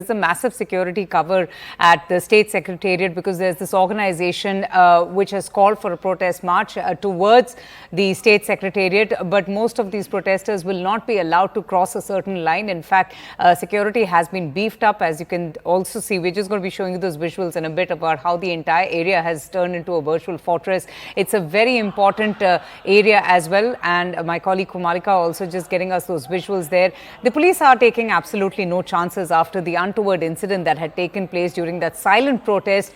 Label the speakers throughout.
Speaker 1: There's a massive security cover at the state secretariat because there's this organization which has called for a protest march towards the state secretariat, but most of these protesters will not be allowed to cross a certain line. In fact, security has been beefed up, as you can also see. We're just going to be showing you those visuals in a bit about how the entire area has turned into a virtual fortress. It's a very important area as well, and my colleague Komalika also just getting us those visuals there. The police are taking absolutely no chances after the untoward incident that had taken place during that silent protest,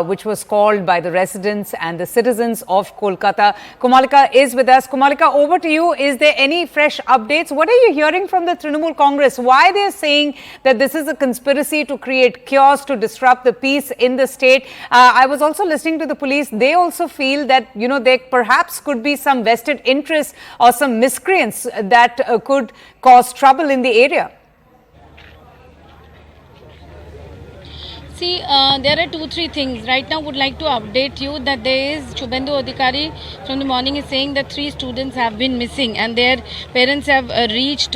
Speaker 1: which was called by the residents and the citizens of Kolkata. Komalika is with us. Komalika, over to you. Is there any fresh updates? What are you hearing from the Trinamool Congress? Why they're saying that this is a conspiracy to create chaos, to disrupt the peace in the state? I was also listening to the police. They also feel that, there perhaps could be some vested interests or some miscreants that could cause trouble in the area.
Speaker 2: See, there are three things. Right now, would like to update you that there is Shubhendu Adhikari from the morning is saying that 3 students have been missing and their parents have reached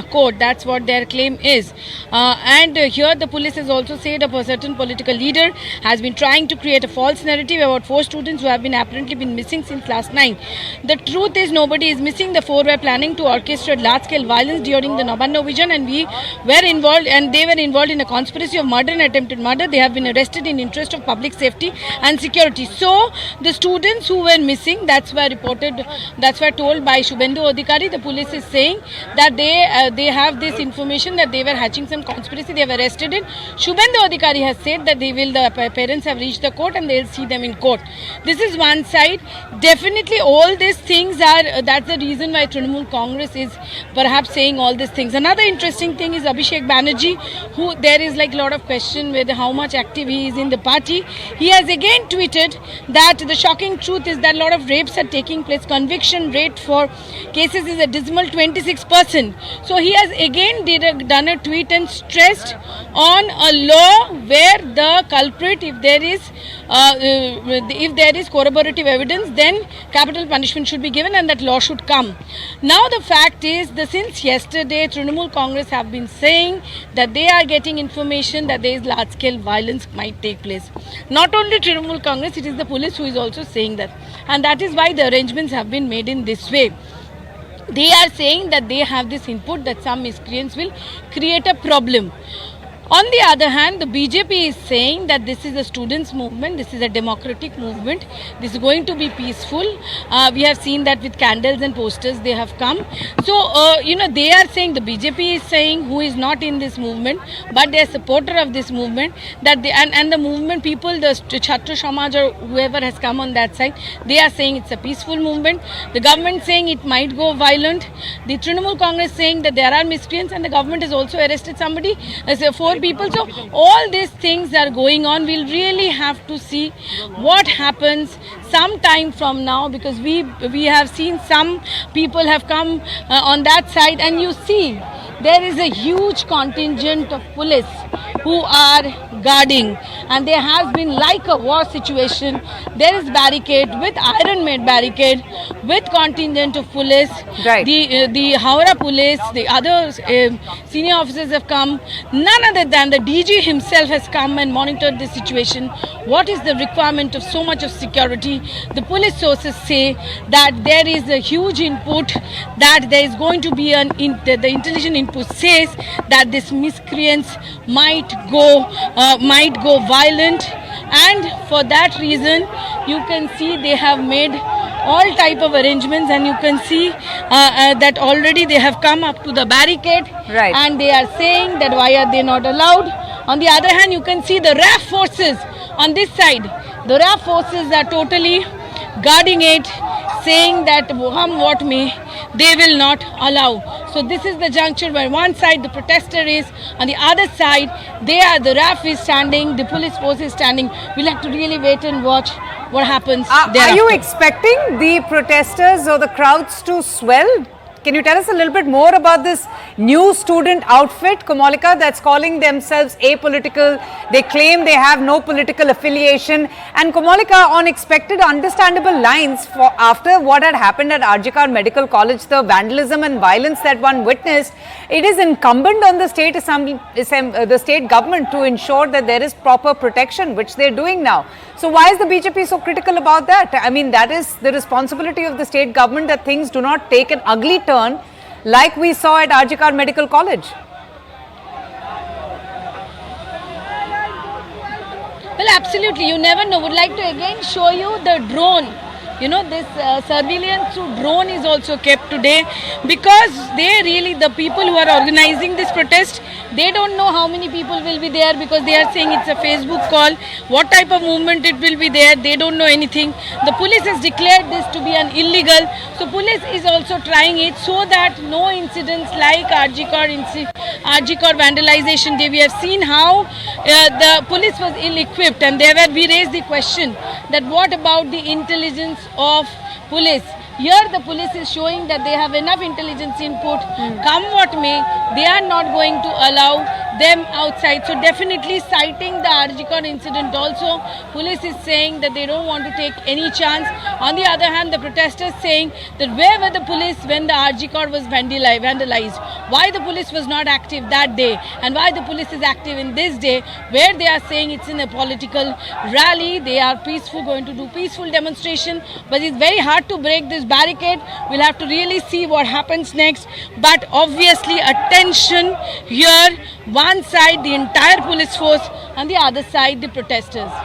Speaker 2: court. That's what their claim is. And here the police has also said a certain political leader has been trying to create a false narrative about 4 students who have been apparently been missing since last night. The truth is nobody is missing. The 4 were planning to orchestrate large-scale violence during the Nabanda Vision, and we were involved, and they were involved in a conspiracy of murder and attempted murder. They have been arrested in interest of public safety and security. So the students who were missing, that's why reported, that's why told by Shubhendu Adhikari. The police is saying that they have this information that they were hatching some conspiracy. They were arrested in. Shubhendu Adhikari has said that the parents have reached the court and they'll see them in court. This is one side. Definitely all these things are, that's the reason why Trinamool Congress is perhaps saying all these things. Another interesting thing is Abhishek Banerjee, who there is like a lot of question with how much active he is in the party. He has again tweeted that the shocking truth is that a lot of rapes are taking place. Conviction rate for cases is a dismal 26%. So he has again done a tweet and stressed on a law where the culprit, if there is corroborative evidence, then capital punishment should be given and that law should come. Now the fact is that since yesterday Trinamool Congress have been saying that they are getting information that there is large-scale violence might take place. Not only Trinamool Congress, it is the police who is also saying that. And that is why the arrangements have been made in this way. They are saying that they have this input that some miscreants will create a problem. On the other hand, the BJP is saying that this is a students' movement, this is a democratic movement, this is going to be peaceful. We have seen that with candles and posters they have come. So, they are saying, the BJP is saying, who is not in this movement, but they are supporter of this movement, that they, and the movement people, the Chhatra Samaj or whoever has come on that side, they are saying it's a peaceful movement. The government saying it might go violent. The Trinamool Congress saying that there are miscreants, and the government has also arrested somebody, 4 people. So all these things are going on. We'll really have to see what happens some time from now, because we have seen some people have come on that side, and you see there is a huge contingent of police who are guarding, and there has been like a war situation. There is barricade with iron made barricade with contingent of police.
Speaker 1: Right.
Speaker 2: The Howrah police, the other senior officers have come. None other than the DG himself has come and monitored the situation. What is the requirement of so much of security? The police sources say that there is a huge input, that there is going to be the intelligence input says that these miscreants might go violent, and for that reason you can see they have made all type of arrangements, and you can see that already they have come up to the barricade.
Speaker 1: Right.
Speaker 2: And they are saying that why are they not allowed. On the other hand, you can see the RAF forces on this side. The RAF forces are totally guarding it, saying that come what may, they will not allow. So this is the juncture where one side the protester is, on the other side the RAF is standing, the police force is standing. We'll have to really wait and watch what happens.
Speaker 1: Are you expecting the protesters or the crowds to swell? can you tell us a little bit more about this new student outfit, Komalika, that's calling themselves apolitical? They claim they have no political affiliation. And Komalika, on expected, understandable lines, for after what had happened at RG Kar Medical College, the vandalism and violence that one witnessed, it is incumbent on the state assembly, the state government to ensure that there is proper protection, which they're doing now. So why is the BJP so critical about that? I mean, that is the responsibility of the state government, that things do not take an ugly turn like we saw at RG Kar Medical College.
Speaker 2: Well, absolutely. You never know. Would like to again show you the drone. You know, this surveillance through drone is also kept today, because the people who are organizing this protest, they don't know how many people will be there, because they are saying it's a Facebook call. What type of movement it will be there, they don't know anything. The police has declared this to be an illegal. So police is also trying it so that no incidents like RG Kar vandalization day. We have seen how the police was ill-equipped, and we raised the question that what about the intelligence of police? Here the police is showing that they have enough intelligence input. Come what may, they are not going to allow them outside. So definitely citing the RG Kar incident also, police is saying that they don't want to take any chance. On the other hand, the protesters saying that where were the police when the RG Kar was vandalized? Why the police was not active that day, and why the police is active in this day, where they are saying it's in a political rally, they are peaceful, going to do peaceful demonstration, but it's very hard to break this barricade. We'll have to really see what happens next. But obviously attention here, one side the entire police force, on the other side the protesters.